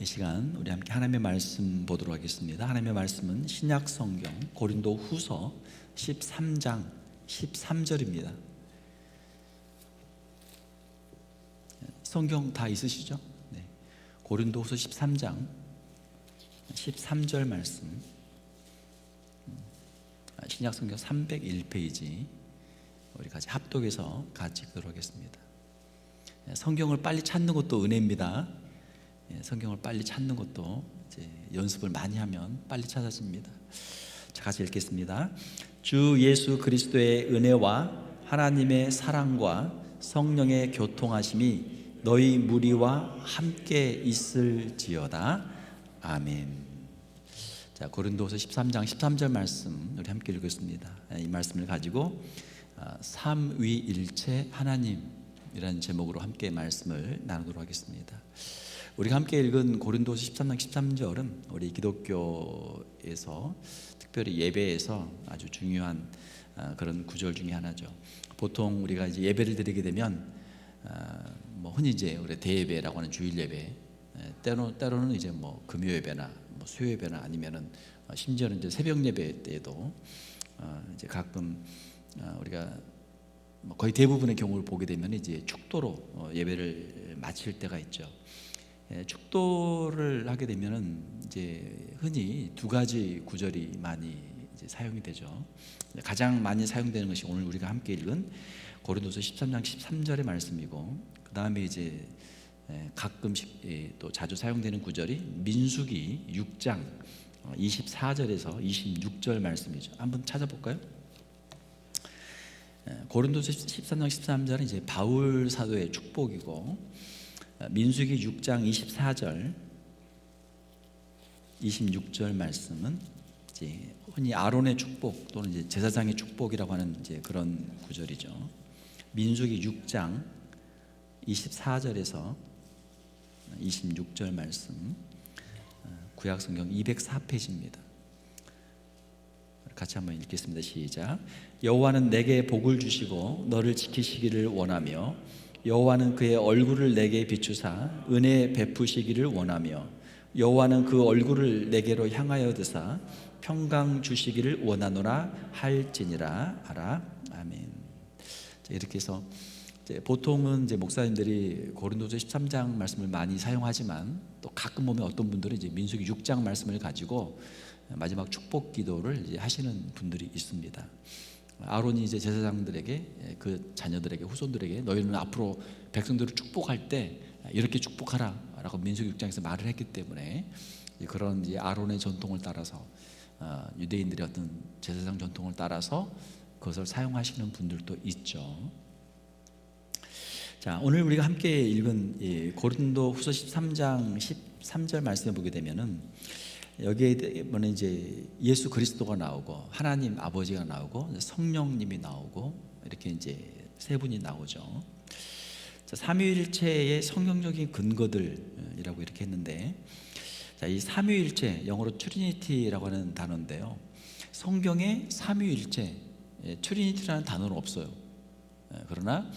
이 시간 우리 함께 하나님의 말씀 보도록 하겠습니다. 하나님의 말씀은 신약 성경 고린도 후서 13장 13절입니다. 성경 다 있으시죠? 네. 고린도 후서 13장 13절 말씀, 신약 성경 301페이지 우리 같이 합독해서 같이 읽도록 하겠습니다. 성경을 빨리 찾는 것도 은혜입니다. 성경을 빨리 찾는 것도 이제 연습을 많이 하면 빨리 찾아집니다. 자, 같이 읽겠습니다. 주 예수 그리스도의 은혜와 하나님의 사랑과 성령의 교통하심이 너희 무리와 함께 있을지어다. 아멘. 자, 고린도서 13장 13절 말씀 우리 함께 읽겠습니다. 이 말씀을 가지고 삼위일체 하나님이라는 제목으로 함께 말씀을 나누도록 하겠습니다. 우리가 함께 읽은 고린도서 13장 13절은 우리 기독교에서 특별히 예배에서 아주 중요한 그런 구절 중에 하나죠. 보통 우리가 이제 예배를 드리게 되면 흔히 이제 우리 대예배라고 하는 주일 예배, 때로는 이제 금요 예배나 수요 예배나 아니면은 심지어는 이제 새벽 예배 때에도 이제 가끔 우리가 거의 대부분의 경우를 보게 되면 이제 축도로 예배를 마칠 때가 있죠. 축도를 하게 되면은 이제 흔히 두 가지 구절이 많이 이제 사용이 되죠. 가장 많이 사용되는 것이 오늘 우리가 함께 읽은 고린도서 13장 13절의 말씀이고, 그 다음에 이제 가끔씩 또 자주 사용되는 구절이 민수기 6장 24절에서 26절 말씀이죠. 한번 찾아볼까요? 고린도서 13장 13절은 이제 바울 사도의 축복이고, 민수기 6장 24절 26절 말씀은 이제 흔히 아론의 축복 또는 이제 제사장의 축복이라고 하는 이제 그런 구절이죠. 민수기 6장 24절에서 26절 말씀, 구약 성경 204페이지입니다. 같이 한번 읽겠습니다. 시작. 여호와는 내게 복을 주시고 너를 지키시기를 원하며, 여호와는 그의 얼굴을 내게 비추사 은혜 베푸시기를 원하며, 여호와는 그 얼굴을 내게로 향하여 드사 평강 주시기를 원하노라 할지니라 하라. 아멘. 자, 이렇게 해서 이제 보통은 이제 목사님들이 고린도서 13장 말씀을 많이 사용하지만, 또 가끔 보면 어떤 분들은 이제 민수기 6장 말씀을 가지고 마지막 축복 기도를 이제 하시는 분들이 있습니다. 아론이 이제 제사장들에게, 그 자녀들에게, 후손들에게 너희는 앞으로 백성들을 축복할 때 이렇게 축복하라라고 민수기 6장에서 말을 했기 때문에 그런 이제 아론의 전통을 따라서, 유대인들의 어떤 제사장 전통을 따라서 그것을 사용하시는 분들도 있죠. 자, 오늘 우리가 함께 읽은 고린도 후서 13장 13절 말씀을 보게 되면은 여기에 보면 이제 예수 그리스도가 나오고 하나님 아버지가 나오고 성령님이 나오고 이렇게 이제 세 분이 나오죠. 자, 삼위일체의 성경적인 근거들이라고 이렇게 했는데, 자, 이 삼위일체 영어로 트리니티라고 하는 단어인데요. 성경에 삼위일체, 트리니티라는 단어는 없어요. 그러나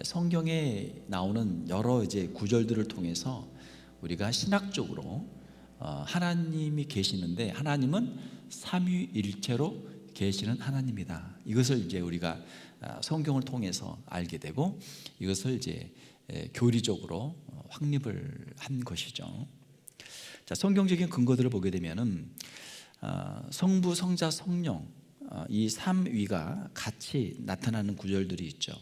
성경에 나오는 여러 이제 구절들을 통해서 우리가 신학적으로 하나님이 계시는데, 하나님은 삼위일체로 계시는 하나님이다. 이것을 이제 우리가 성경을 통해서 알게 되고, 이것을 이제 교리적으로 확립을 한 것이죠. 자, 성경적인 근거들을 보게 되면은 성부, 성자, 성령, 이 삼위가 같이 나타나는 구절들이 있죠.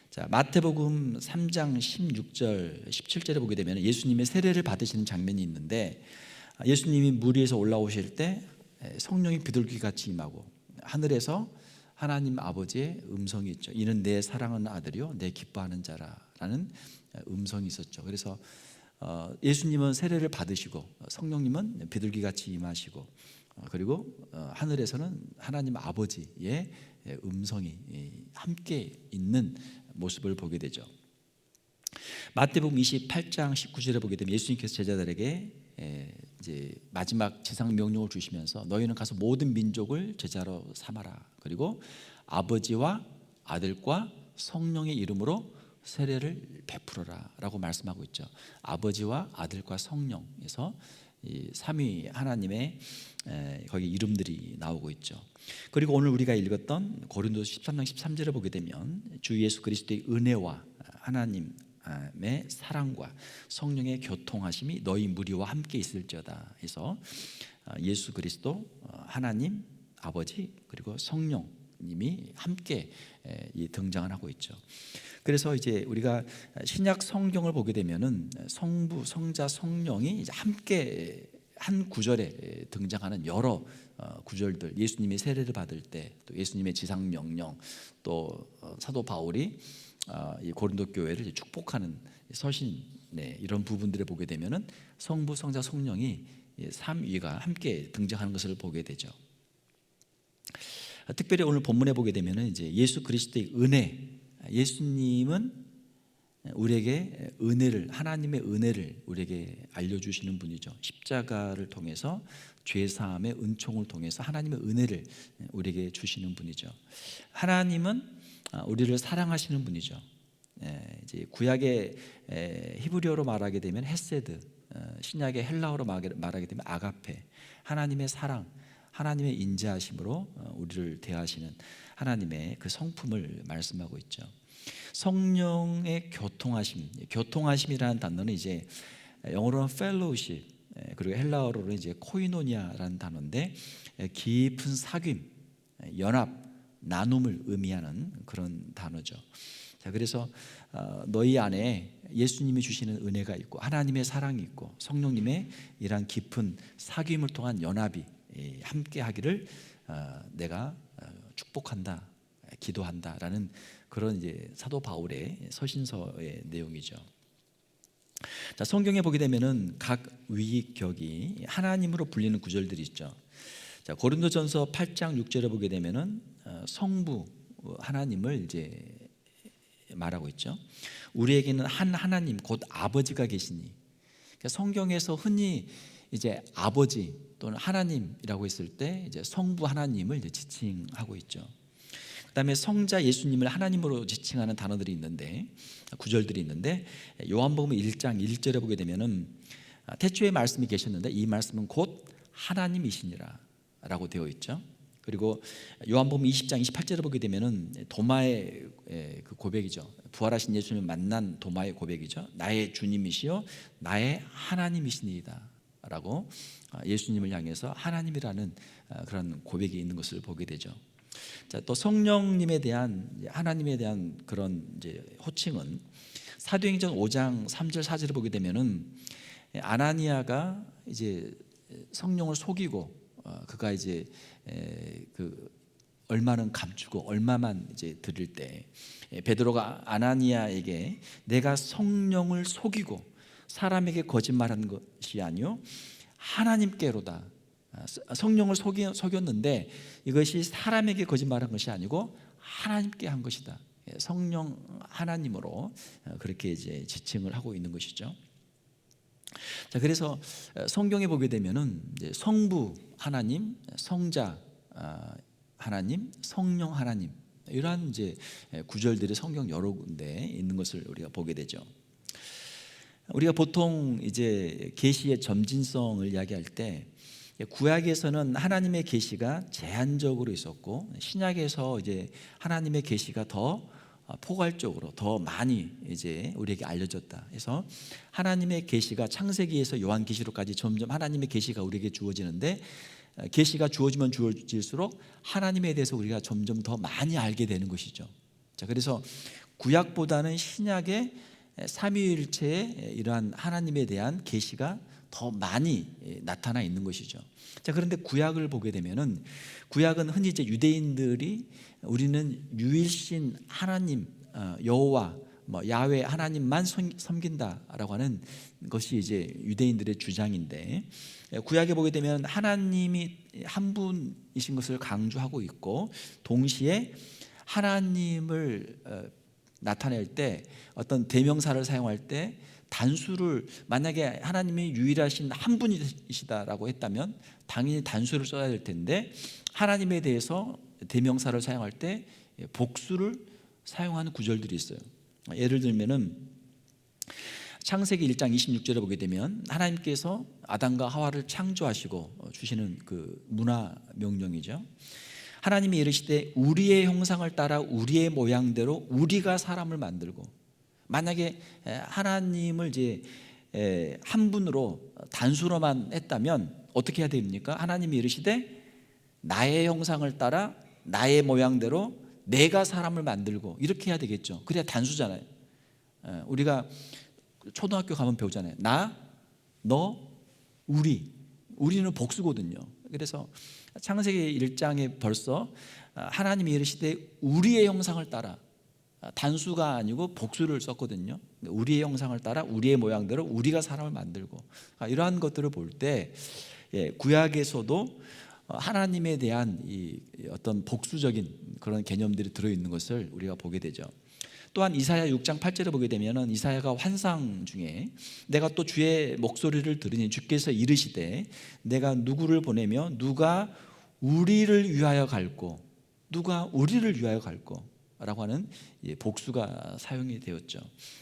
자, 마태복음 3장 16절 17절에 보게 되면 예수님의 세례를 받으시는 장면이 있는데, 예수님이 물 위에서 올라오실 때 성령이 비둘기같이 임하고 하늘에서 하나님 아버지의 음성이 있죠. 이는 내 사랑하는 아들이요 내 기뻐하는 자라라는 음성이 있었죠. 그래서 예수님은 세례를 받으시고 성령님은 비둘기같이 임하시고, 그리고 하늘에서는 하나님 아버지의 음성이 함께 있는 모습을 보게 되죠. 마태복음 28장 19절에 보게 되면 예수님께서 제자들에게 이제 마지막 지상 명령을 주시면서 너희는 가서 모든 민족을 제자로 삼아라. 그리고 아버지와 아들과 성령의 이름으로 세례를 베풀어라라고 말씀하고 있죠. 아버지와 아들과 성령에서 이 삼위 하나님의 거기 이름들이 나오고 있죠. 그리고 오늘 우리가 읽었던 고린도서 13장 13절을 보게 되면 주 예수 그리스도의 은혜와 하나님의 사랑과 성령의 교통하심이 너희 무리와 함께 있을지어다 해서 예수 그리스도, 하나님 아버지 그리고 성령님이 함께 등장을 하고 있죠. 그래서 이제 우리가 신약 성경을 보게 되면은 성부, 성자, 성령이 이제 함께 한 구절에 등장하는 여러 구절들, 예수님이 세례를 받을 때, 또 예수님의 지상 명령, 또 사도 바울이 이 고린도 교회를 축복하는 서신, 이런 부분들을 보게 되면은 성부, 성자, 성령이 삼위가 함께 등장하는 것을 보게 되죠. 특별히 오늘 본문에 보게 되면은 이제 예수 그리스도의 은혜, 예수님은 우리에게 은혜를, 하나님의 은혜를 우리에게 알려주시는 분이죠. 십자가를 통해서 죄사함의 은총을 통해서 하나님의 은혜를 우리에게 주시는 분이죠. 하나님은 우리를 사랑하시는 분이죠. 이제 구약의 히브리어로 말하게 되면 헤세드, 신약의 헬라어로 말하게 되면 아가페, 하나님의 사랑, 하나님의 인자하심으로 우리를 대하시는 하나님의 그 성품을 말씀하고 있죠. 성령의 교통하심, 교통하심이라는 단어는 이제 영어로는 fellowship, 그리고 헬라어로는 이제 코이노니아라는 단어인데 깊은 사귐, 연합, 나눔을 의미하는 그런 단어죠. 자, 그래서 너희 안에 예수님이 주시는 은혜가 있고 하나님의 사랑이 있고 성령님의 이러한 깊은 사귐을 통한 연합이 함께 하기를 내가 축복한다, 기도한다라는 그런 이제 사도 바울의 서신서의 내용이죠. 자, 성경에 보게 되면은 각 위격이 하나님으로 불리는 구절들이 있죠. 자, 고린도전서 8장 6절에 보게 되면은 성부 하나님을 이제 말하고 있죠. 우리에게는 한 하나님 곧 아버지가 계시니. 그러니까 성경에서 흔히 이제 아버지 또는 하나님이라고 했을 때 이제 성부 하나님을 이제 지칭하고 있죠. 그다음에 성자 예수님을 하나님으로 지칭하는 단어들이 있는데, 구절들이 있는데, 요한복음 1장 1절에 보게 되면은 태초에 말씀이 계셨는데 이 말씀은 곧 하나님이시니라 라고 되어 있죠. 그리고 요한복음 20장 28절에 보게 되면은 도마의 그 고백이죠. 부활하신 예수님을 만난 도마의 고백이죠. 나의 주님이시요 나의 하나님이시니이다 라고 예수님을 향해서 하나님이라는 그런 고백이 있는 것을 보게 되죠. 자, 또 성령님에 대한, 하나님에 대한 그런 이제 호칭은 사도행전 5장 3절 4절을 보게 되면은 아나니아가 이제 성령을 속이고 그가 이제 그 얼마는 감추고 얼마만 이제 드릴 때 베드로가 아나니아에게 내가 성령을 속이고 사람에게 거짓말한 것이 아니요 하나님께로다. 성령을 속였는데 이것이 사람에게 거짓말한 것이 아니고 하나님께 한 것이다. 성령 하나님으로 그렇게 이제 지칭을 하고 있는 것이죠. 자, 그래서 성경에 보게 되면은 이제 성부 하나님, 성자 하나님, 성령 하나님 이러한 이제 구절들이 성경 여러 군데 있는 것을 우리가 보게 되죠. 우리가 보통 이제 계시의 점진성을 이야기할 때 구약에서는 하나님의 계시가 제한적으로 있었고 신약에서 이제 하나님의 계시가 더 포괄적으로 더 많이 이제 우리에게 알려졌다. 그래서 하나님의 계시가 창세기에서 요한계시록까지 점점 하나님의 계시가 우리에게 주어지는데 계시가 주어지면 주어질수록 하나님에 대해서 우리가 점점 더 많이 알게 되는 것이죠. 자, 그래서 구약보다는 신약의 삼위일체의 이러한 하나님에 대한 계시가 더 많이 나타나 있는 것이죠. 자, 그런데 구약을 보게 되면은 구약은 흔히 이제 유대인들이 우리는 유일신 하나님 여호와 야훼 하나님만 섬긴다라고 하는 것이 이제 유대인들의 주장인데 구약에 보게 되면 하나님이 한 분이신 것을 강조하고 있고 동시에 하나님을 나타낼 때 어떤 대명사를 사용할 때 단수를 만약에 하나님이 유일하신 한 분이시다라고 했다면 당연히 단수를 써야 될 텐데 하나님에 대해서 대명사를 사용할 때 복수를 사용하는 구절들이 있어요. 예를 들면은 창세기 1장 26절에 보게 되면 하나님께서 아담과 하와를 창조하시고 주시는 그 문화 명령이죠. 하나님이 이르시되 우리의 형상을 따라 우리의 모양대로 우리가 사람을 만들고, 만약에 하나님을 이제 한 분으로 단수로만 했다면 어떻게 해야 됩니까? 하나님이 이르시되 나의 형상을 따라 나의 모양대로 내가 사람을 만들고, 이렇게 해야 되겠죠. 그래야 단수잖아요. 우리가 초등학교 가면 배우잖아요. 나, 너, 우리는 복수거든요. 그래서 창세기 1장에 벌써 하나님이 이르시되 우리의 형상을 따라, 단수가 아니고 복수를 썼거든요. 우리의 형상을 따라 우리의 모양대로 우리가 사람을 만들고, 이러한 것들을 볼 때 구약에서도 하나님에 대한 이 어떤 복수적인 그런 개념들이 들어있는 것을 우리가 보게 되죠. 또한 이사야 6장 8절에 보게 되면 이사야가 환상 중에 내가 또 주의 목소리를 들으니 주께서 이르시되 내가 누구를 보내며 누가 우리를 위하여 갈고, 누가 우리를 위하여 갈고 라고 하는 복수가 사용이 되었죠.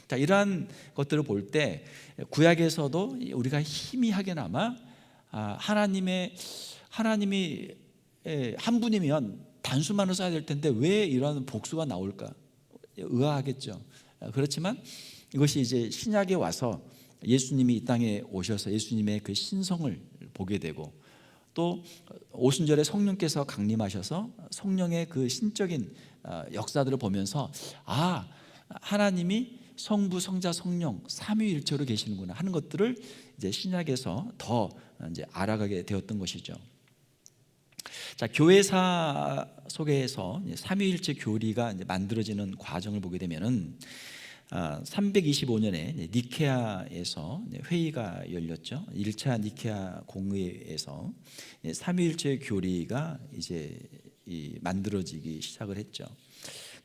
자, 이러한 것들을 볼 때 구약에서도 우리가 희미하게나마 하나님이 한 분이면 단수만을 써야 될 텐데 왜 이런 복수가 나올까 의아하겠죠. 그렇지만 이것이 이제 신약에 와서 예수님이 이 땅에 오셔서 예수님의 그 신성을 보게 되고, 또 오순절에 성령께서 강림하셔서 성령의 그 신적인 역사들을 보면서 하나님이 성부, 성자, 성령 삼위일체로 계시는구나 하는 것들을 이제 신약에서 더 이제 알아가게 되었던 것이죠. 자, 교회사 속에서 삼위일체 교리가 이제 만들어지는 과정을 보게 되면은 325년에 니케아에서 회의가 열렸죠. 1차 니케아 공의회에서 삼위일체 교리가 이제 만들어지기 시작을 했죠.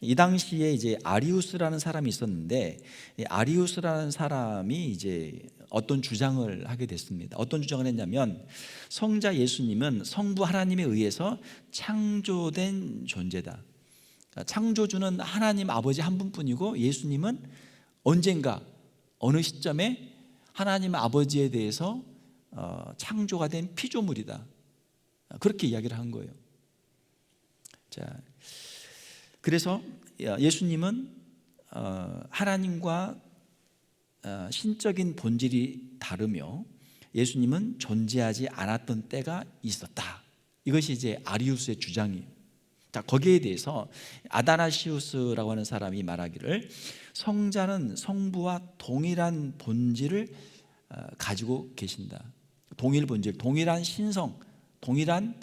이 당시에 이제 아리우스라는 사람이 있었는데, 이 아리우스라는 사람이 이제 어떤 주장을 하게 됐습니다. 어떤 주장을 했냐면 성자 예수님은 성부 하나님에 의해서 창조된 존재다. 창조주는 하나님 아버지 한 분뿐이고 예수님은 언젠가 어느 시점에 하나님 아버지에 대해서 창조가 된 피조물이다. 그렇게 이야기를 한 거예요. 자, 그래서 예수님은 하나님과 신적인 본질이 다르며 예수님은 존재하지 않았던 때가 있었다. 이것이 이제 아리우스의 주장이에요. 자, 거기에 대해서 아다나시우스라고 하는 사람이 말하기를 성자는 성부와 동일한 본질을 가지고 계신다. 동일 본질, 동일한 신성, 동일한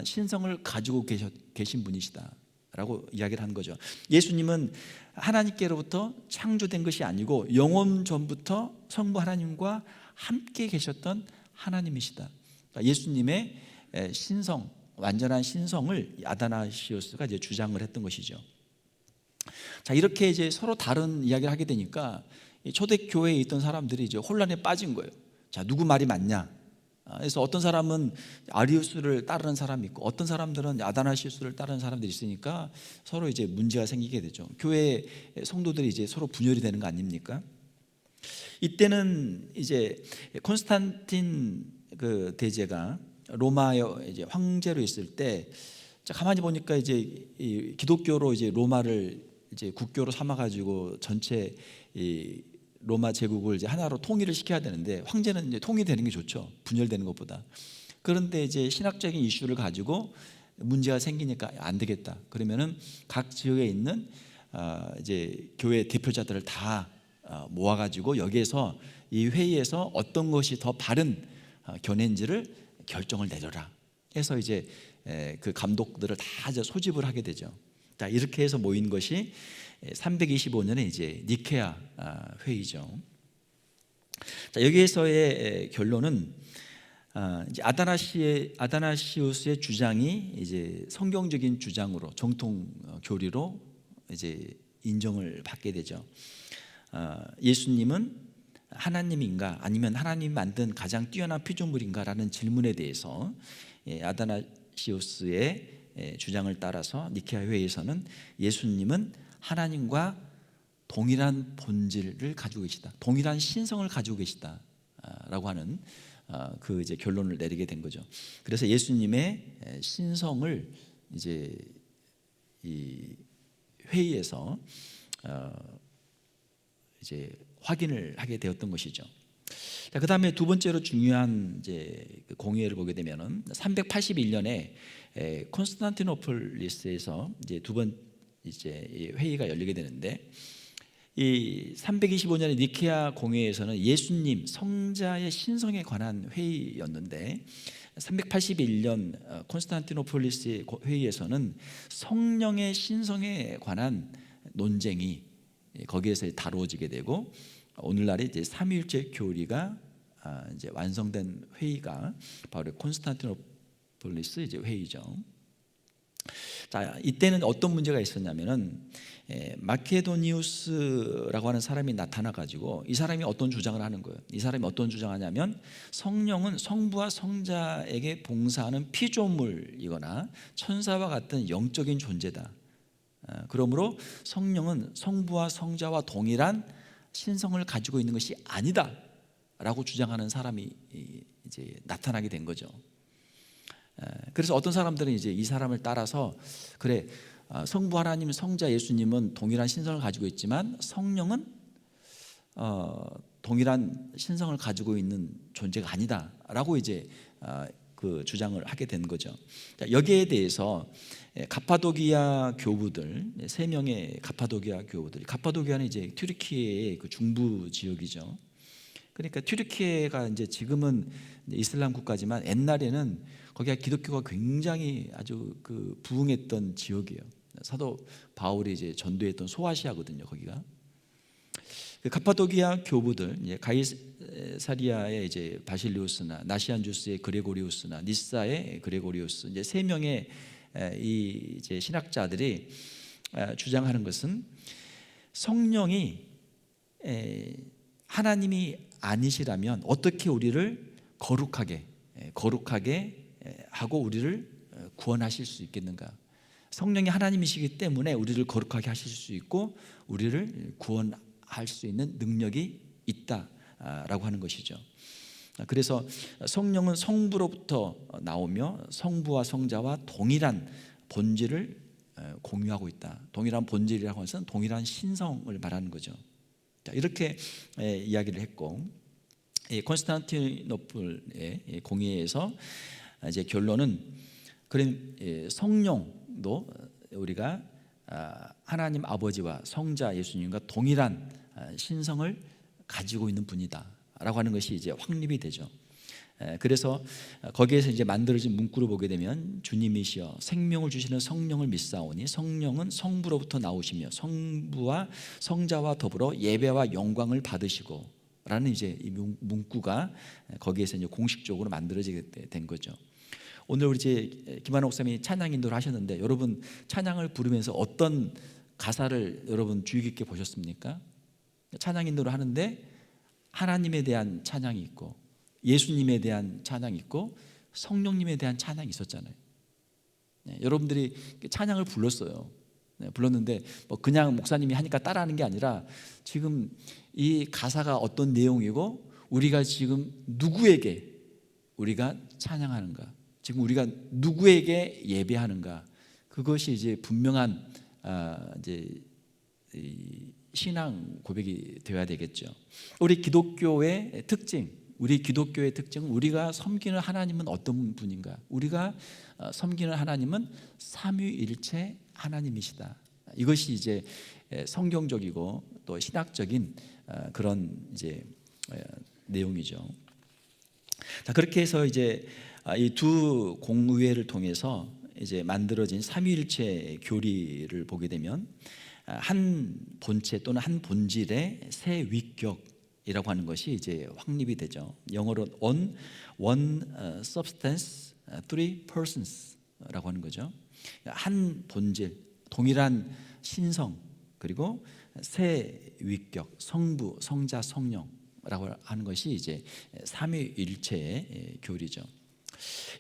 신성을 가지고 계신 분이시다 라고 이야기를 한 거죠. 예수님은 하나님께로부터 창조된 것이 아니고 영원 전부터 성부 하나님과 함께 계셨던 하나님이시다. 예수님의 신성, 완전한 신성을 아다나시우스가 이제 주장을 했던 것이죠. 자, 이렇게 이제 서로 다른 이야기를 하게 되니까 초대교회에 있던 사람들이 이제 혼란에 빠진 거예요. 자, 누구 말이 맞냐? 그래서 어떤 사람은 아리우스를 따르는 사람이 있고 어떤 사람들은 아다나시우스를 따르는 사람들이 있으니까 서로 이제 문제가 생기게 되죠. 교회 성도들이 이제 서로 분열이 되는 거 아닙니까? 이때는 이제 콘스탄틴 그 대제가 로마의 이제 황제로 있을 때, 가만히 보니까 이제 이 기독교로 이제 로마를 이제 국교로 삼아가지고 전체 이 로마 제국을 이제 하나로 통일을 시켜야 되는데, 황제는 이제 통일되는 게 좋죠, 분열되는 것보다. 그런데 이제 신학적인 이슈를 가지고 문제가 생기니까 안 되겠다. 그러면은 각 지역에 있는 이제 교회 대표자들을 다 모아가지고 여기에서 이 회의에서 어떤 것이 더 바른 견해인지를 결정을 내려라 해서 이제 그 감독들을 다 이제 소집을 하게 되죠. 자, 이렇게 해서 모인 것이 325년에 이제 니케아 회의죠. 자, 여기에서의 결론은 이제 아다나시우스의 주장이 이제 성경적인 주장으로 정통 교리로 이제 인정을 받게 되죠. 예수님은 하나님인가 아니면 하나님이 만든 가장 뛰어난 피조물인가라는 질문에 대해서 아다나시우스의 주장을 따라서 니케아 회의에서는 예수님은 하나님과 동일한 본질을 가지고 계시다, 동일한 신성을 가지고 계시다 라고 하는 그 이제 결론을 내리게 된 거죠. 그래서 예수님의 신성을 이제 이 회의에서 이제 확인을 하게 되었던 것이죠. 자, 그다음에 두 번째로 중요한 이제 공회를 보게 되면은 381년에 콘스탄티노플리스에서 이제 두 번 이제 회의가 열리게 되는데, 이 325년의 니케아 공회에서는 예수님 성자의 신성에 관한 회의였는데, 381년 콘스탄티노폴리스 회의에서는 성령의 신성에 관한 논쟁이 거기에서 다루어지게 되고, 오늘날의 이제 삼위일체 교리가 이제 완성된 회의가 바로 콘스탄티노폴리스 이제 회의죠. 자, 이때는 어떤 문제가 있었냐면은 마케도니우스라고 하는 사람이 나타나 가지고 이 사람이 어떤 주장을 하는 거예요. 이 사람이 어떤 주장하냐면 성령은 성부와 성자에게 봉사하는 피조물이거나 천사와 같은 영적인 존재다. 그러므로 성령은 성부와 성자와 동일한 신성을 가지고 있는 것이 아니다라고 주장하는 사람이 이제 나타나게 된 거죠. 그래서 어떤 사람들은 이제 이 사람을 따라서, 그래, 성부 하나님, 성자 예수님은 동일한 신성을 가지고 있지만 성령은 동일한 신성을 가지고 있는 존재가 아니다라고 이제 그 주장을 하게 된 거죠. 여기에 대해서 가파도기아 교부들, 3명의 가파도기아 교부들, 가파도기아는 이제 튀르키예의 그 중부 지역이죠. 그러니까 튀르키예가 이제 지금은 이슬람 국가지만 옛날에는 거기가 기독교가 굉장히 아주 그 부흥했던 지역이에요. 사도 바울이 이제 전도했던 소아시아거든요. 거기가 그 가파도기아 교부들, 가이사리아의 이제 바실리우스나 나시안주스의 그레고리우스나 니사의 그레고리우스, 이제 3명의 이 이제 신학자들이 주장하는 것은 성령이 하나님이 아니시라면 어떻게 우리를 거룩하게 하고 우리를 구원하실 수 있겠는가? 성령이 하나님이시기 때문에 우리를 거룩하게 하실 수 있고 우리를 구원할 수 있는 능력이 있다라고 하는 것이죠. 그래서 성령은 성부로부터 나오며 성부와 성자와 동일한 본질을 공유하고 있다. 동일한 본질이라고 해서 동일한 신성을 말하는 거죠. 자, 이렇게 이야기를 했고, 콘스탄티노플의 공의회에서 이제 결론은, 그래, 성령도 우리가 하나님 아버지와 성자 예수님과 동일한 신성을 가지고 있는 분이다라고 하는 것이 이제 확립이 되죠. 그래서 거기에서 이제 만들어진 문구를 보게 되면, 주님이시여 생명을 주시는 성령을 믿사오니 성령은 성부로부터 나오시며 성부와 성자와 더불어 예배와 영광을 받으시고 라는 이제 이 문구가 거기에서 이제 공식적으로 만들어지게 된 거죠. 오늘 우리 이제 김한옥 목사님이 찬양 인도를 하셨는데, 여러분 찬양을 부르면서 어떤 가사를 여러분 주의 깊게 보셨습니까? 찬양 인도를 하는데 하나님에 대한 찬양이 있고 예수님에 대한 찬양이 있고 성령님에 대한 찬양이 있었잖아요. 여러분들이 찬양을 불렀어요. 불렀는데 뭐 그냥 목사님이 하니까 따라하는 게 아니라 지금 이 가사가 어떤 내용이고 우리가 지금 누구에게 우리가 찬양하는가, 지금 우리가 누구에게 예배하는가, 그것이 이제 분명한 이제 신앙 고백이 되어야 되겠죠. 우리 기독교의 특징은 우리가 섬기는 하나님은 어떤 분인가? 우리가 섬기는 하나님은 삼위일체 하나님이시다. 이것이 이제 성경적이고 또 신학적인 그런 이제 내용이죠. 자, 그렇게 해서 이제 이 두 공의회를 통해서 이제 만들어진 삼위일체 교리를 보게 되면, 한 본체 또는 한 본질의 세 위격이라고 하는 것이 이제 확립이 되죠. 영어로 one substance, three persons라고 하는 거죠. 한 본질, 동일한 신성, 그리고 세 위격, 성부, 성자, 성령라고 하는 것이 이제 삼위일체의 교리죠.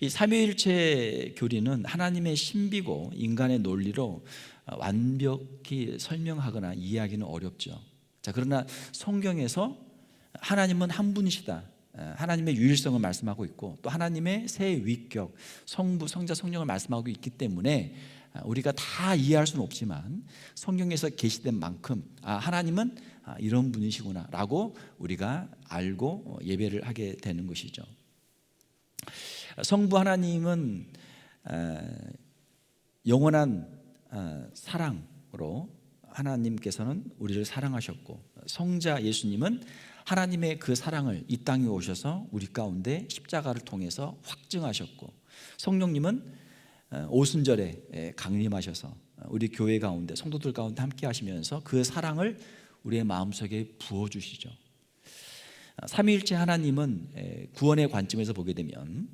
이 삼위일체 교리는 하나님의 신비고 인간의 논리로 완벽히 설명하거나 이해하기는 어렵죠. 자, 그러나 성경에서 하나님은 한 분이시다, 하나님의 유일성을 말씀하고 있고 또 하나님의 세 위격, 성부, 성자, 성령을 말씀하고 있기 때문에 우리가 다 이해할 수는 없지만 성경에서 계시된 만큼 하나님은 이런 분이시구나 라고 우리가 알고 예배를 하게 되는 것이죠. 성부 하나님은 영원한 사랑으로 하나님께서는 우리를 사랑하셨고, 성자 예수님은 하나님의 그 사랑을 이 땅에 오셔서 우리 가운데 십자가를 통해서 확증하셨고, 성령님은 오순절에 강림하셔서 우리 교회 가운데, 성도들 가운데 함께 하시면서 그 사랑을 우리의 마음속에 부어주시죠. 삼위일체 하나님은 구원의 관점에서 보게 되면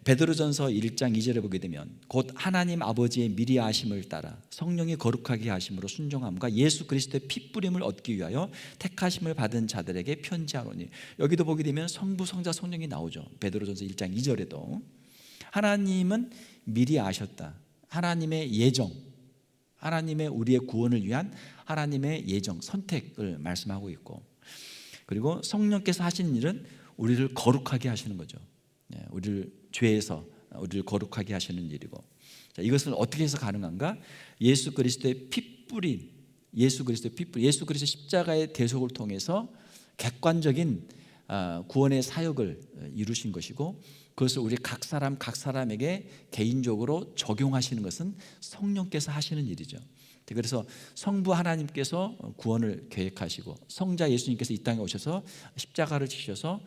베드로전서 1장 2절에 보게 되면 곧 하나님 아버지의 미리 아심을 따라 성령이 거룩하게 하심으로 순종함과 예수 그리스도의 핏부림을 얻기 위하여 택하심을 받은 자들에게 편지하노니, 여기도 보게 되면 성부, 성자, 성령이 나오죠. 베드로전서 1장 2절에도 하나님은 미리 아셨다. 하나님의 예정, 하나님의 우리의 구원을 위한 하나님의 예정, 선택을 말씀하고 있고, 그리고 성령께서 하시는 일은 우리를 거룩하게 하시는 거죠. 우리를 죄에서 우리를 거룩하게 하시는 일이고, 자, 이것을 어떻게 해서 가능한가? 예수 그리스도의 핏불인, 예수 그리스도 십자가의 대속을 통해서 객관적인 구원의 사역을 이루신 것이고, 그것을 우리 각 사람에게 개인적으로 적용하시는 것은 성령께서 하시는 일이죠. 그래서 성부 하나님께서 구원을 계획하시고, 성자 예수님께서 이 땅에 오셔서 십자가를 지셔서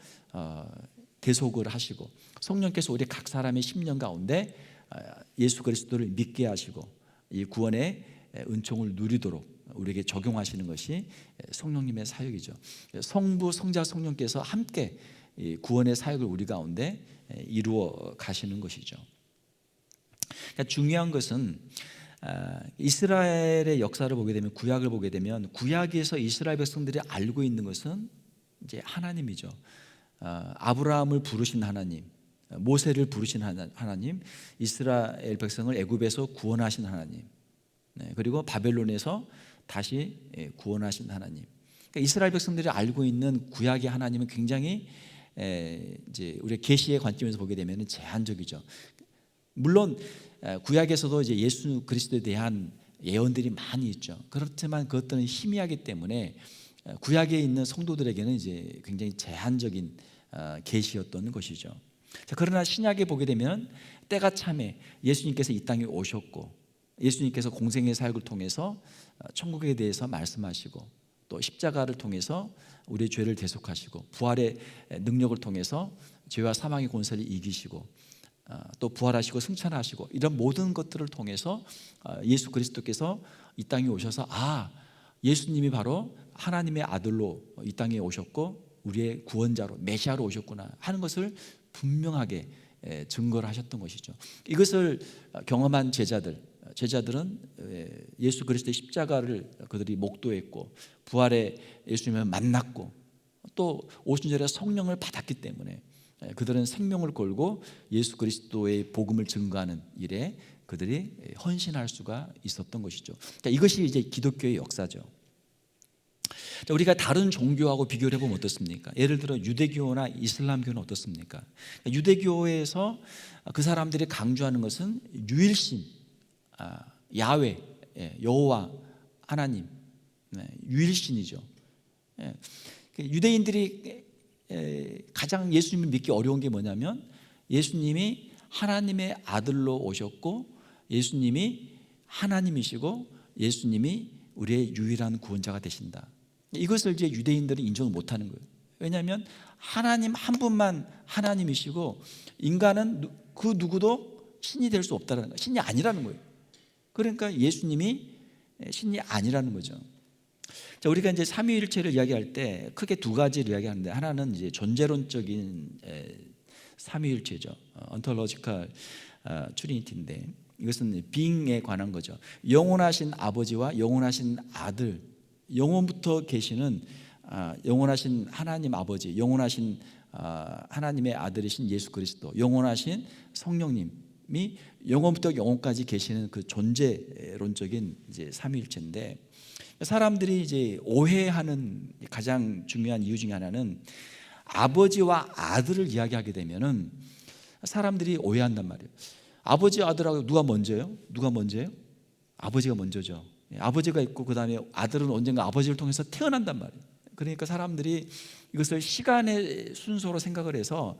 대속을 하시고, 성령께서 우리 각 사람의 심령 가운데 예수 그리스도를 믿게 하시고 이 구원의 은총을 누리도록 우리에게 적용하시는 것이 성령님의 사역이죠. 성부, 성자, 성령께서 함께 구원의 사역을 우리 가운데 이루어 가시는 것이죠. 그러니까 중요한 것은 이스라엘의 역사를 보게 되면, 구약을 보게 되면 구약에서 이스라엘 백성들이 알고 있는 것은 이제 하나님이죠. 아브라함을 부르신 하나님, 모세를 부르신 하나님, 이스라엘 백성을 애굽에서 구원하신 하나님, 그리고 바벨론에서 다시 구원하신 하나님. 그러니까 이스라엘 백성들이 알고 있는 구약의 하나님은 굉장히 이제 우리 계시의 관점에서 보게 되면 제한적이죠. 물론 구약에서도 이제 예수 그리스도에 대한 예언들이 많이 있죠. 그렇지만 그것들은 희미하기 때문에 구약에 있는 성도들에게는 이제 굉장히 제한적인 계시였던 것이죠. 자, 그러나 신약에 보게 되면 때가 참에 예수님께서 이 땅에 오셨고, 예수님께서 공생의 사역을 통해서 천국에 대해서 말씀하시고, 또 십자가를 통해서 우리의 죄를 대속하시고, 부활의 능력을 통해서 죄와 사망의 권세를 이기시고, 또 부활하시고 승천하시고, 이런 모든 것들을 통해서 예수 그리스도께서 이 땅에 오셔서 예수님이 바로 하나님의 아들로 이 땅에 오셨고 우리의 구원자로, 메시아로 오셨구나 하는 것을 분명하게 증거를 하셨던 것이죠. 이것을 경험한 제자들은 예수 그리스도의 십자가를 그들이 목도했고, 부활의 예수님을 만났고, 또 오순절에 성령을 받았기 때문에 그들은 생명을 걸고 예수 그리스도의 복음을 증거하는 일에 그들이 헌신할 수가 있었던 것이죠. 그러니까 이것이 이제 기독교의 역사죠. 우리가 다른 종교하고 비교를 해보면 어떻습니까? 예를 들어 유대교나 이슬람교는 어떻습니까? 유대교에서 그 사람들이 강조하는 것은 유일신, 야훼, 여호와 하나님, 유일신이죠. 유대인들이 가장 예수님을 믿기 어려운 게 뭐냐면, 예수님이 하나님의 아들로 오셨고, 예수님이 하나님이시고, 예수님이 우리의 유일한 구원자가 되신다. 이것을 이제 유대인들은 인정을 못하는 거예요. 왜냐하면 하나님 한 분만 하나님이시고 인간은 그 누구도 신이 될 수 없다는 거예요. 신이 아니라는 거예요. 그러니까 예수님이 신이 아니라는 거죠. 자, 우리가 이제 삼위일체를 이야기할 때 크게 두 가지를 이야기하는데, 하나는 이제 존재론적인 삼위일체죠. ontological 트리니티인데, 이것은 being에 관한 거죠. 영원하신 아버지와 영원하신 아들, 영원부터 계시는 영원하신 하나님 아버지, 영원하신 하나님의 아들이신 예수 그리스도, 영원하신 성령님이 영원부터 영원까지 계시는 그 존재론적인 이제 삼위일체인데, 사람들이 이제 오해하는 가장 중요한 이유 중에 하나는 아버지와 아들을 이야기하게 되면은 사람들이 오해한단 말이에요. 아버지 아들하고 누가 먼저예요? 누가 먼저예요? 아버지가 먼저죠. 아버지가 있고 그 다음에 아들은 언젠가 아버지를 통해서 태어난단 말이에요. 그러니까 사람들이 이것을 시간의 순서로 생각을 해서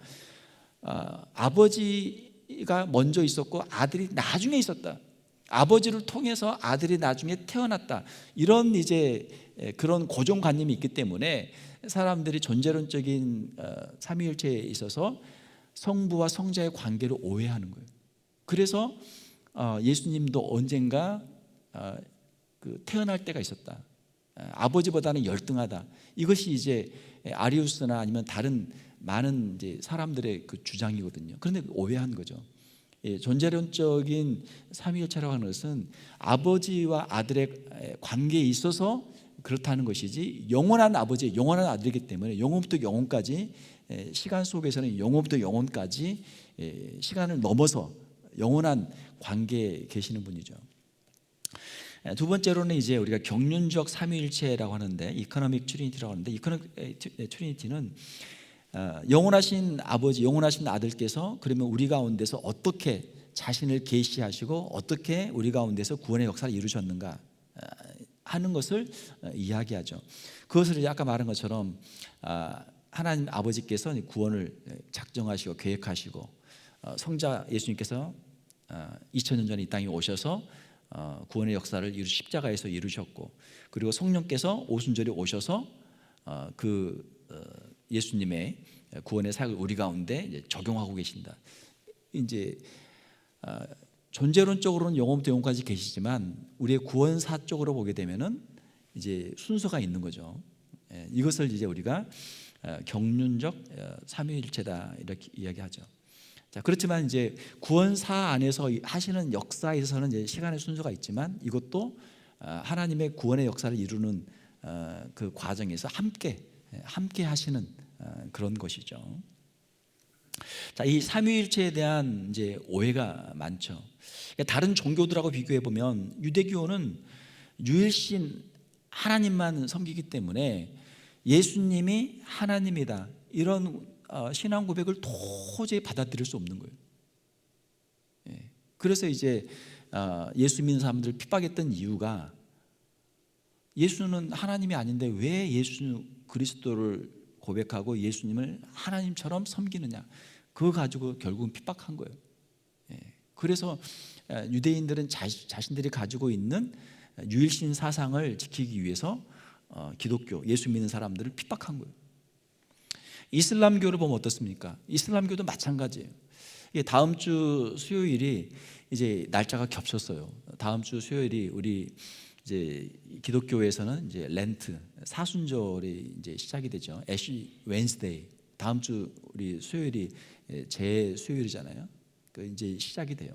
아버지가 먼저 있었고 아들이 나중에 있었다, 아버지를 통해서 아들이 나중에 태어났다, 이런 이제 그런 고정관념이 있기 때문에 사람들이 존재론적인 삼위일체에 있어서 성부와 성자의 관계를 오해하는 거예요. 그래서 예수님도 언젠가 태어날 때가 있었다, 아버지보다는 열등하다, 이것이 이제 아리우스나 아니면 다른 많은 이제 사람들의 그 주장이거든요. 그런데 오해한 거죠. 존재론적인 삼위일체라고 하는 것은 아버지와 아들의 관계에 있어서 그렇다는 것이지, 영원한 아버지, 영원한 아들이기 때문에 영원부터 영원까지, 시간 속에서는 영원부터 영원까지 시간을 넘어서 영원한 관계에 계시는 분이죠. 두 번째로는 이제 우리가 경륜적 삼위일체라고 하는데, 이코노믹 트리니티라고 하는데, 이코노믹 트리니티는 영원하신 아버지, 영원하신 아들께서 그러면 우리 가운데서 어떻게 자신을 계시하시고 어떻게 우리 가운데서 구원의 역사를 이루셨는가 하는 것을 이야기하죠. 그것을 아까 말한 것처럼 하나님 아버지께서 구원을 작정하시고 계획하시고, 성자 예수님께서 2000년 전에 이 땅에 오셔서 구원의 역사를 십자가에서 이루셨고, 그리고 성령께서 오순절에 오셔서 예수님의 구원의 사역을 우리 가운데 이제 적용하고 계신다. 이제 존재론적으로는 영원부터 영원까지 계시지만 우리의 구원사적으로 보게 되면은 이제 순서가 있는 거죠. 이것을 이제 우리가 경륜적 삼위일체다 이렇게 이야기하죠. 자, 그렇지만 이제 구원사 안에서 하시는 역사에 있어서는 이제 시간의 순서가 있지만, 이것도 하나님의 구원의 역사를 이루는 그 과정에서 함께 하시는 그런 것이죠. 자, 이 삼위일체에 대한 이제 오해가 많죠. 다른 종교들하고 비교해 보면 유대교는 유일신 하나님만 섬기기 때문에 예수님이 하나님이다, 이런 신앙 고백을 도저히 받아들일 수 없는 거예요. 그래서 이제 예수 믿는 사람들을 핍박했던 이유가, 예수는 하나님이 아닌데 왜 예수 그리스도를 고백하고 예수님을 하나님처럼 섬기느냐, 그거 가지고 결국은 핍박한 거예요. 그래서 유대인들은 자신들이 가지고 있는 유일신 사상을 지키기 위해서 기독교, 예수 믿는 사람들을 핍박한 거예요. 이슬람교를 보면 어떻습니까? 이슬람교도 마찬가지예요. 다음 주 수요일이 이제 날짜가 겹쳤어요. 다음 주 수요일이 우리 이제 기독교에서는 이제 렌트, 사순절이 이제 시작이 되죠. 애쉬 웬스데이. 다음 주 우리 수요일이 제 수요일이잖아요. 그 이제 시작이 돼요.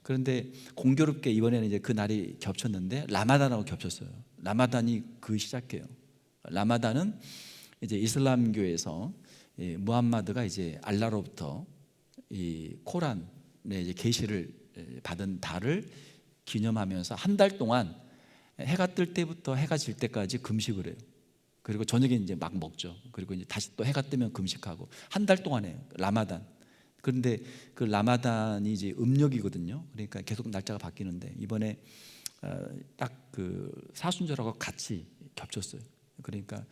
그런데 공교롭게 이번에는 이제 그 날이 겹쳤는데 라마단하고 겹쳤어요. 라마단이 시작해요. 라마단은 이제 이슬람교에서 무함마드가 이제 알라로부터 이 코란의 이제 계시를 받은 달을 기념하면서 한 달 동안 해가 뜰 때부터 해가 질 때까지 금식을 해요. 그리고 저녁에 이제 막 먹죠. 그리고 이제 다시 또 해가 뜨면 금식하고 한 달 동안 해요. 라마단. 그런데 그 라마단이 이제 음력이거든요. 그러니까 계속 날짜가 바뀌는데 이번에 딱 그 사순절하고 같이 겹쳤어요. 그러니까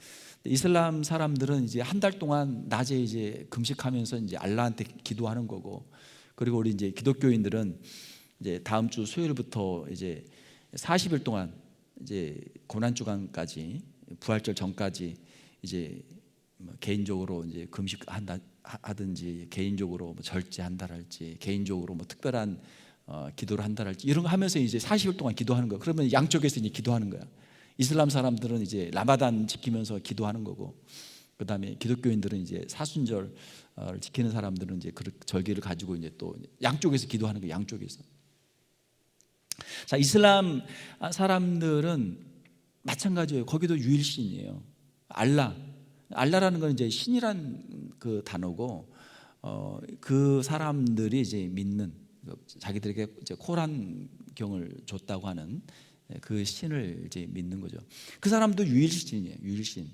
이슬람 사람들은 이제 한 달 동안 낮에 이제 금식하면서 이제 알라한테 기도하는 거고, 그리고 우리 이제 기독교인들은 이제 다음 주 수요일부터 이제 40일 동안 이제 고난 주간까지, 부활절 전까지 이제 개인적으로 이제 금식한다 하든지, 개인적으로 뭐 절제한다랄지, 개인적으로 뭐 특별한 기도를 한다랄지, 이런 거 하면서 이제 40일 동안 기도하는 거야. 그러면 양쪽에서 이제 기도하는 거야. 이슬람 사람들은 이제 라마단 지키면서 기도하는 거고, 그 다음에 기독교인들은 이제 사순절 지키는 사람들은 이제 그 절기를 가지고 이제 또 양쪽에서 기도하는 거예요. 양쪽에서. 자, 이슬람 사람들은 마찬가지예요. 거기도 유일신이에요. 알라. 알라라는 건 이제 신이란 그 단어고, 그 사람들이 이제 믿는, 자기들에게 이제 코란경을 줬다고 하는 그 신을 이제 믿는 거죠. 그 사람도 유일신이에요. 유일신.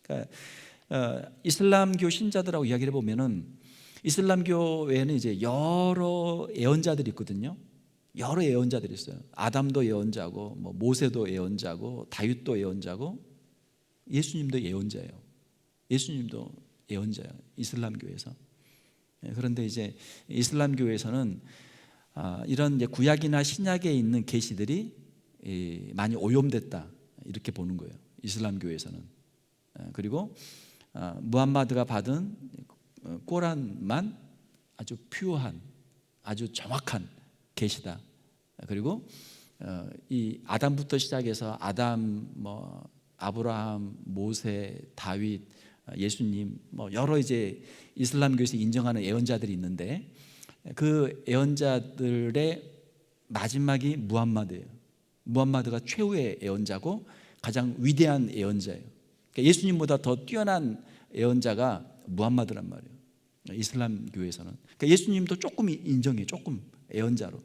그러니까 이슬람교 신자들하고 이야기를 해보면은, 이슬람교에는 이제 여러 예언자들이 있거든요. 여러 예언자들이 있어요. 아담도 예언자고, 뭐 모세도 예언자고, 다윗도 예언자고, 예수님도 예언자예요. 예수님도 예언자예요. 이슬람교에서. 그런데 이제 이슬람교에서는 이런 이제 구약이나 신약에 있는 계시들이 많이 오염됐다, 이렇게 보는 거예요. 이슬람교에서는. 그리고 무함마드가 받은 꼬란만 아주 퓨어한, 아주 정확한 계시다. 그리고 이 아담부터 시작해서 아담, 뭐 아브라함, 모세, 다윗, 예수님, 뭐 여러 이제 이슬람교에서 인정하는 예언자들이 있는데, 그 예언자들의 마지막이 무함마드예요. 무함마드가 최후의 예언자고 가장 위대한 예언자예요. 그러니까 예수님보다 더 뛰어난 예언자가 무함마드란 말이에요. 이슬람교에서는. 그러니까 예수님도 조금 인정해요. 조금 예언자로.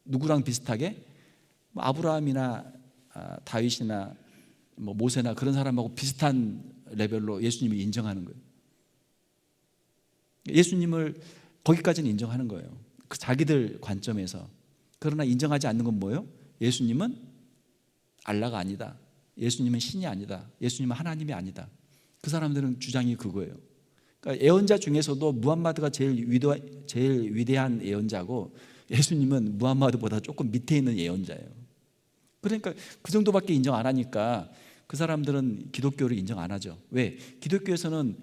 누구랑 비슷하게? 뭐 아브라함이나 다윗이나 뭐 모세나 그런 사람하고 비슷한 레벨로 예수님이 인정하는 거예요. 예수님을 거기까지는 인정하는 거예요. 그 자기들 관점에서. 그러나 인정하지 않는 건 뭐예요? 예수님은 알라가 아니다. 예수님은 신이 아니다. 예수님은 하나님이 아니다. 그 사람들은 주장이 그거예요. 그러니까 예언자 중에서도 무함마드가 제일 위대한 예언자고, 예수님은 무함마드보다 조금 밑에 있는 예언자예요. 그러니까 그 정도밖에 인정 안 하니까 그 사람들은 기독교를 인정 안 하죠. 왜? 기독교에서는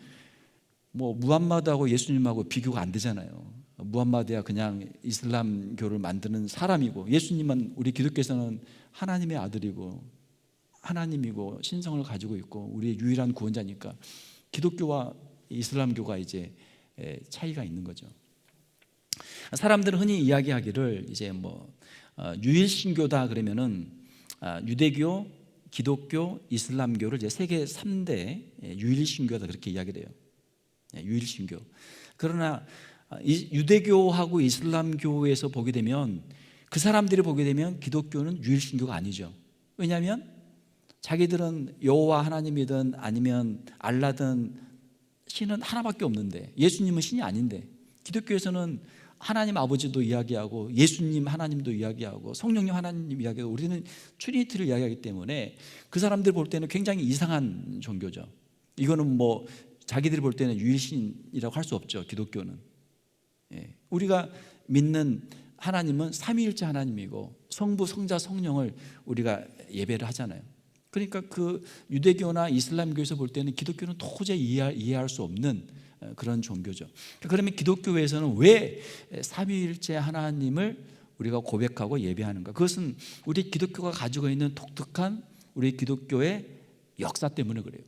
뭐 무함마드하고 예수님하고 비교가 안 되잖아요. 무함마드야 그냥 이슬람교를 만드는 사람이고, 예수님은 우리 기독교에서는 하나님의 아들이고 하나님이고 신성을 가지고 있고 우리의 유일한 구원자니까 기독교와 이슬람교가 이제 차이가 있는 거죠. 사람들은 흔히 이야기하기를 이제 뭐 유일신교다 그러면은 유대교, 기독교, 이슬람교를 이제 세계 3대 유일신교다 그렇게 이야기를 해요. 유일신교. 그러나 유대교하고 이슬람교에서 보게 되면, 그 사람들이 보게 되면 기독교는 유일신교가 아니죠. 왜냐하면 자기들은 여호와 하나님이든 아니면 알라든 신은 하나밖에 없는데, 예수님은 신이 아닌데, 기독교에서는 하나님 아버지도 이야기하고 예수님 하나님도 이야기하고 성령님 하나님 이야기하고, 우리는 트리니티를 이야기하기 때문에 그 사람들 볼 때는 굉장히 이상한 종교죠. 이거는 뭐 자기들이 볼 때는 유일신이라고 할 수 없죠. 기독교는. 우리가 믿는 하나님은 삼위일체 하나님이고 성부, 성자, 성령을 우리가 예배를 하잖아요. 그러니까 그 유대교나 이슬람교에서 볼 때는 기독교는 도저히 이해할 수 없는 그런 종교죠. 그러면 기독교에서는 왜 삼위일체 하나님을 우리가 고백하고 예배하는가? 그것은 우리 기독교가 가지고 있는 독특한 우리 기독교의 역사 때문에 그래요.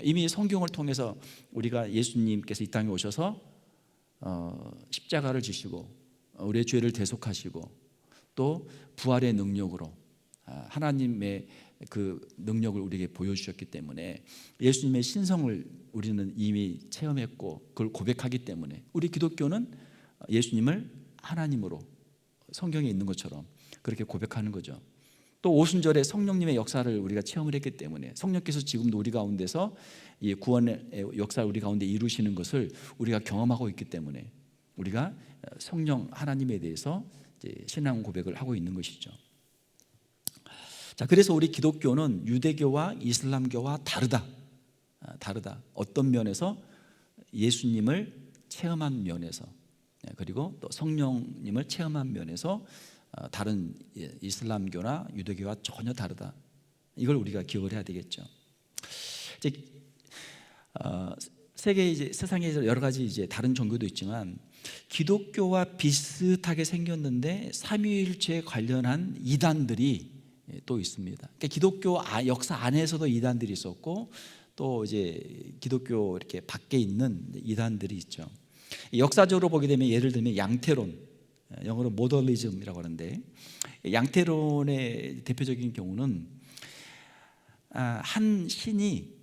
이미 성경을 통해서 우리가 예수님께서 이 땅에 오셔서 십자가를 지시고 우리의 죄를 대속하시고 또 부활의 능력으로 하나님의 그 능력을 우리에게 보여주셨기 때문에, 예수님의 신성을 우리는 이미 체험했고 그걸 고백하기 때문에 우리 기독교는 예수님을 하나님으로 성경에 있는 것처럼 그렇게 고백하는 거죠. 또 오순절에 성령님의 역사를 우리가 체험을 했기 때문에, 성령께서 지금도 우리 가운데서 이 구원의 역사를 우리 가운데 이루시는 것을 우리가 경험하고 있기 때문에 우리가 성령 하나님에 대해서 이제 신앙 고백을 하고 있는 것이죠. 자, 그래서 우리 기독교는 유대교와 이슬람교와 다르다. 어떤 면에서? 예수님을 체험한 면에서, 그리고 또 성령님을 체험한 면에서 다른 이슬람교나 유대교와 전혀 다르다. 이걸 우리가 기억을 해야 되겠죠. 이제 세상에 여러 가지 이제 다른 종교도 있지만 기독교와 비슷하게 생겼는데 삼위일체에 관련한 이단들이 또 있습니다. 그러니까 기독교 역사 안에서도 이단들이 있었고 또 이제 기독교 이렇게 밖에 있는 이단들이 있죠. 역사적으로 보게 되면 예를 들면 양태론, 영어로 모더니즘이라고 하는데, 양태론의 대표적인 경우는 한 신이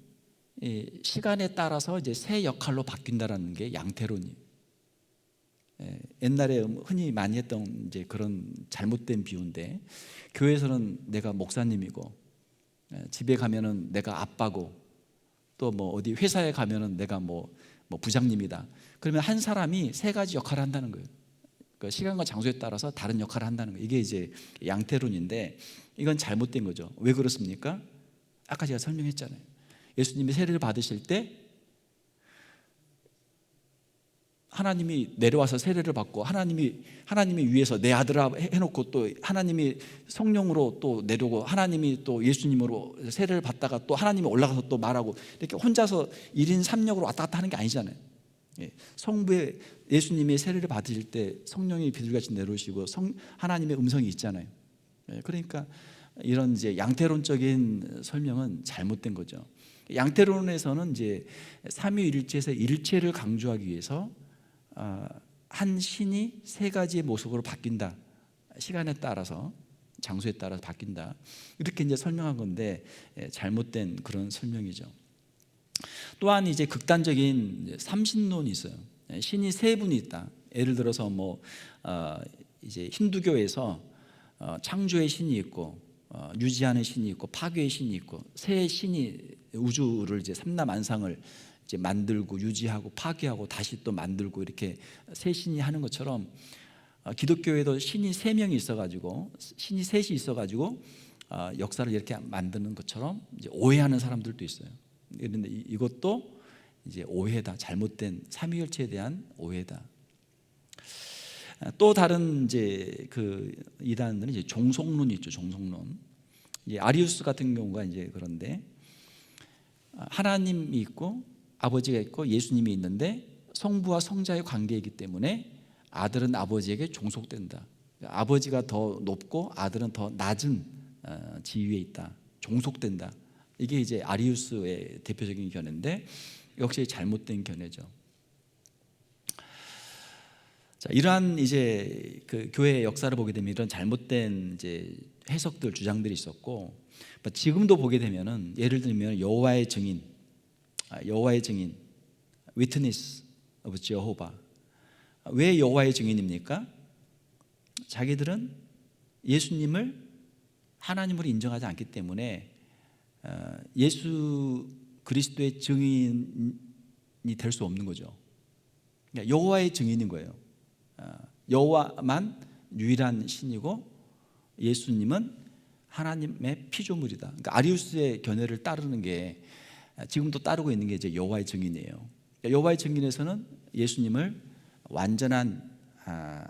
시간에 따라서 이제 새 역할로 바뀐다라는 게 양태론이에요. 옛날에 흔히 많이 했던 이제 그런 잘못된 비유인데, 교회에서는 내가 목사님이고, 집에 가면은 내가 아빠고, 또 뭐 어디 회사에 가면은 내가 뭐 부장님이다. 그러면 한 사람이 세 가지 역할을 한다는 거예요. 그 시간과 장소에 따라서 다른 역할을 한다는 거예요. 이게 이제 양태론인데, 이건 잘못된 거죠. 왜 그렇습니까? 아까 제가 설명했잖아요. 예수님이 세례를 받으실 때 하나님이 내려와서 세례를 받고, 하나님이 위에서 내 아들아 해놓고, 또 하나님이 성령으로 또 내려오고, 하나님이 또 예수님으로 세례를 받다가 또 하나님이 올라가서 또 말하고, 이렇게 혼자서 1인 3역으로 왔다 갔다 하는 게 아니잖아요. 성부에 예수님이 세례를 받으실 때 성령이 비둘기같이 내려오시고 하나님의 음성이 있잖아요. 그러니까 이런 이제 양태론적인 설명은 잘못된 거죠. 양태론에서는 이제 삼위일체에서 일체를 강조하기 위해서 한 신이 세 가지의 모습으로 바뀐다. 시간에 따라서, 장소에 따라서 바뀐다. 이렇게 이제 설명한 건데 잘못된 그런 설명이죠. 또한 이제 극단적인 삼신론이 있어요. 신이 세 분이 있다. 예를 들어서 이제 힌두교에서 창조의 신이 있고, 유지하는 신이 있고, 파괴의 신이 있고, 세 신이 우주를 이제 삼라만상을 이제 만들고 유지하고 파괴하고 다시 또 만들고, 이렇게 세 신이 하는 것처럼 기독교에도 신이 세 명이 있어가지고, 신이 셋이 있어가지고 역사를 이렇게 만드는 것처럼 이제 오해하는 사람들도 있어요. 그런데 이것도 이제 오해다. 잘못된 삼위일체에 대한 오해다. 또 다른 이제 그 이단들은 이제 종속론이 있죠. 종속론. 이제 아리우스 같은 경우가 이제 그런데, 하나님이 있고 아버지가 있고 예수님이 있는데 성부와 성자의 관계이기 때문에 아들은 아버지에게 종속된다. 아버지가 더 높고 아들은 더 낮은 지위에 있다. 종속된다. 이게 이제 아리우스의 대표적인 견해인데, 역시 잘못된 견해죠. 자, 이러한 이제 그 교회의 역사를 보게 되면 이런 잘못된 이제 해석들, 주장들이 있었고, 지금도 보게 되면은 예를 들면 여호와의 증인, Witness of Jehovah. 왜 여호와의 증인입니까? 자기들은 예수님을 하나님으로 인정하지 않기 때문에 예수 그리스도의 증인이 될 수 없는 거죠. 그러니까 여호와의 증인인 거예요. 여호와만 유일한 신이고 예수님은 하나님의 피조물이다. 그러니까 아리우스의 견해를 따르는 게, 지금도 따르고 있는 게 이제 여호와의 증인이에요. 그러니까 여호와의 증인에서는 예수님을 완전한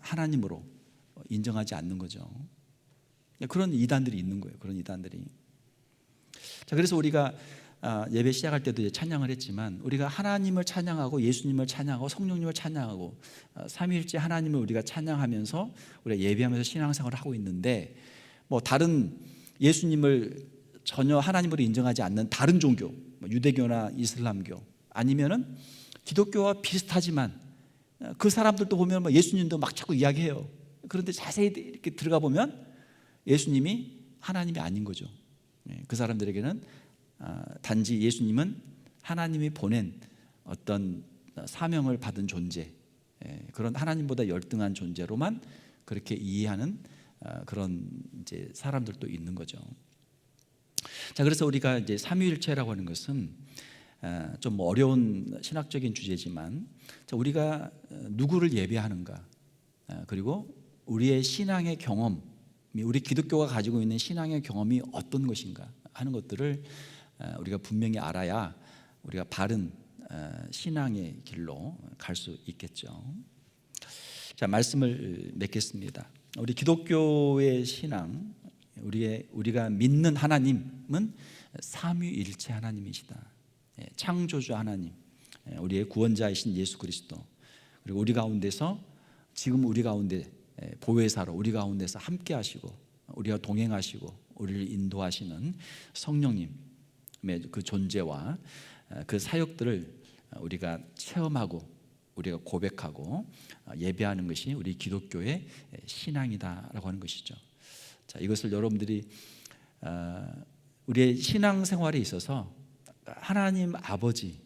하나님으로 인정하지 않는 거죠. 그런 이단들이 있는 거예요. 그런 이단들이. 자, 그래서 우리가 예배 시작할 때도 이제 찬양을 했지만, 우리가 하나님을 찬양하고 예수님을 찬양하고 성령님을 찬양하고 삼위일체 하나님을 우리가 찬양하면서 우리가 예배하면서 신앙생활을 하고 있는데, 뭐 다른 예수님을 전혀 하나님으로 인정하지 않는 다른 종교, 유대교나 이슬람교, 아니면은 기독교와 비슷하지만 그 사람들도 보면 뭐 예수님도 막 자꾸 이야기해요. 그런데 자세히 이렇게 들어가 보면 예수님이 하나님이 아닌 거죠. 그 사람들에게는 단지 예수님은 하나님이 보낸 어떤 사명을 받은 존재, 그런 하나님보다 열등한 존재로만 그렇게 이해하는 그런 이제 사람들도 있는 거죠. 자, 그래서 우리가 이제 삼위일체라고 하는 것은 좀 어려운 신학적인 주제지만, 우리가 누구를 예배하는가, 그리고 우리의 신앙의 경험, 우리 기독교가 가지고 있는 신앙의 경험이 어떤 것인가 하는 것들을 우리가 분명히 알아야 우리가 바른 신앙의 길로 갈 수 있겠죠. 자, 말씀을 맺겠습니다. 우리 기독교의 신앙, 우리가 믿는 하나님은 삼위일체 하나님이시다. 창조주 하나님, 우리의 구원자이신 예수 그리스도, 그리고 우리 가운데서 지금 우리 가운데 보혜사로 우리 가운데서 함께 하시고 우리와 동행하시고 우리를 인도하시는 성령님의 그 존재와 그 사역들을 우리가 체험하고 우리가 고백하고 예배하는 것이 우리 기독교의 신앙이다라고 하는 것이죠. 자, 이것을 여러분들이 우리의 신앙생활에 있어서 하나님 아버지에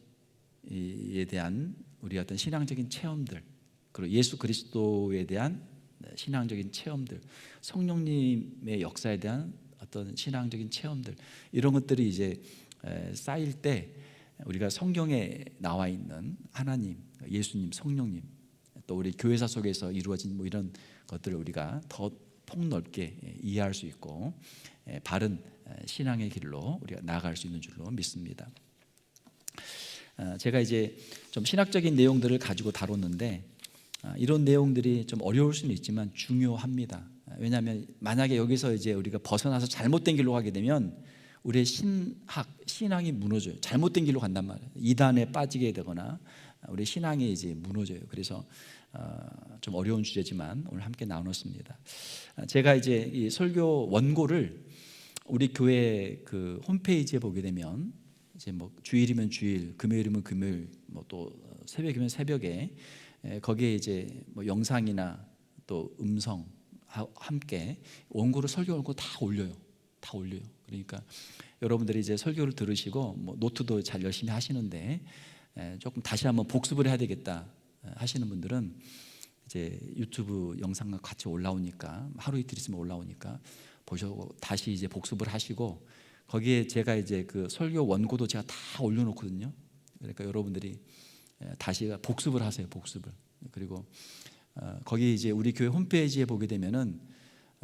대한 우리 어떤 신앙적인 체험들, 그리고 예수 그리스도에 대한 신앙적인 체험들, 성령님의 역사에 대한 어떤 신앙적인 체험들, 이런 것들이 이제 쌓일 때 우리가 성경에 나와 있는 하나님, 예수님, 성령님, 또 우리 교회사 속에서 이루어진 뭐 이런 것들을 우리가 더 폭넓게 이해할 수 있고 바른 신앙의 길로 우리가 나아갈 수 있는 줄로 믿습니다. 제가 이제 좀 신학적인 내용들을 가지고 다뤘는데 이런 내용들이 좀 어려울 수는 있지만 중요합니다. 왜냐하면 만약에 여기서 이제 우리가 벗어나서 잘못된 길로 가게 되면 우리의 신앙이 무너져요. 잘못된 길로 간단 말이에요. 이단에 빠지게 되거나 우리 신앙이 이제 무너져요. 그래서 좀 어려운 주제지만 오늘 함께 나눴습니다. 제가 이제 이 설교 원고를 우리 교회 그 홈페이지에 보게 되면 이제 뭐 주일이면 주일, 금요일이면 금요일, 뭐 또 새벽이면 새벽에 거기에 이제 뭐 영상이나 또 음성 함께 원고를 설교 원고 다 올려요. 다 올려요. 그러니까 여러분들이 이제 설교를 들으시고 뭐 노트도 잘 열심히 하시는데 조금 다시 한번 복습을 해야 되겠다 하시는 분들은 이제 유튜브 영상과 같이 올라오니까 하루 이틀 있으면 올라오니까 보시고 다시 이제 복습을 하시고 거기에 제가 이제 그 설교 원고도 제가 다 올려놓거든요. 그러니까 여러분들이 다시 복습을 하세요. 복습을. 그리고 거기 이제 우리 교회 홈페이지에 보게 되면은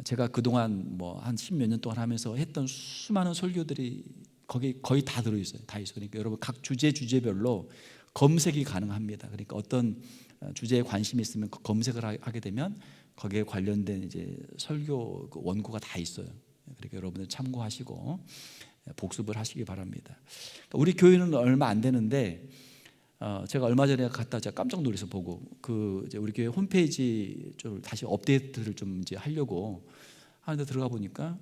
제가 그동안 뭐 한 10몇 년 동안 하면서 했던 수많은 설교들이 거기 거의 다 들어있어요. 다 있어요. 그러니까 여러분 각 주제별로 검색이 가능합니다. 그러니까 어떤 주제에 관심이 있으면 검색을 하게 되면 거기에 관련된 이제 설교 원고가 다 있어요. 그러니까 여러분들 참고하시고 복습을 하시기 바랍니다. 우리 교회는 얼마 안 되는데 제가 얼마 전에 갔다 제가 깜짝 놀라서 보고 그 이제 우리 교회 홈페이지 좀 다시 업데이트를 좀 이제 하려고 하는데 들어가 보니까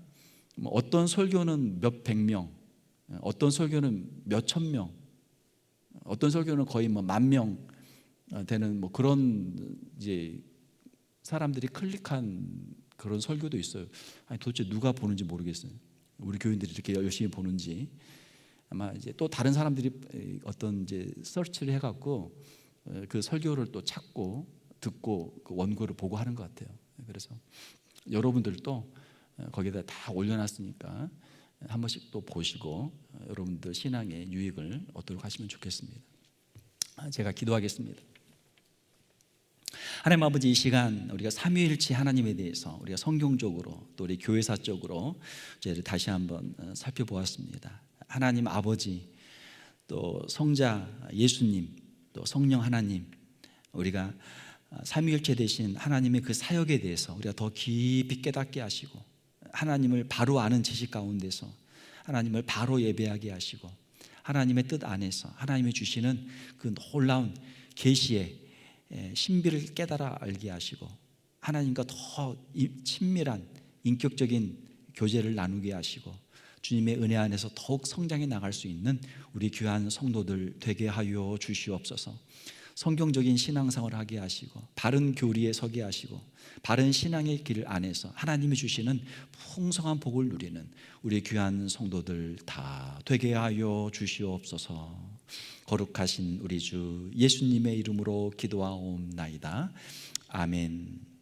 뭐 어떤 설교는 몇백 명, 어떤 설교는 몇천 명, 어떤 설교는 거의 뭐 10,000명 되는 뭐 그런 이제 사람들이 클릭한 그런 설교도 있어요. 아니 도대체 누가 보는지 모르겠어요. 우리 교인들이 이렇게 열심히 보는지 아마 이제 또 다른 사람들이 어떤 이제 서치를 해갖고 그 설교를 또 찾고 듣고 그 원고를 보고 하는 것 같아요. 그래서 여러분들도 거기다 다 올려놨으니까 한 번씩 또 보시고 여러분들 신앙의 유익을 얻도록 하시면 좋겠습니다. 제가 기도하겠습니다. 하나님 아버지, 이 시간 우리가 삼위일체 하나님에 대해서 우리가 성경적으로 또 우리 교회사적으로 저희를 다시 한번 살펴보았습니다. 하나님 아버지, 또 성자 예수님, 또 성령 하나님, 우리가 삼위일체 되신 하나님의 그 사역에 대해서 우리가 더 깊이 깨닫게 하시고 하나님을 바로 아는 지식 가운데서 하나님을 바로 예배하게 하시고 하나님의 뜻 안에서 하나님이 주시는 그 놀라운 계시의 신비를 깨달아 알게 하시고 하나님과 더 친밀한 인격적인 교제를 나누게 하시고 주님의 은혜 안에서 더욱 성장해 나갈 수 있는 우리 귀한 성도들 되게 하여 주시옵소서. 성경적인 신앙생활을 하게 하시고 바른 교리에 서게 하시고 바른 신앙의 길 안에서 하나님이 주시는 풍성한 복을 누리는 우리 귀한 성도들 다 되게 하여 주시옵소서. 거룩하신 우리 주 예수님의 이름으로 기도하옵나이다. 아멘.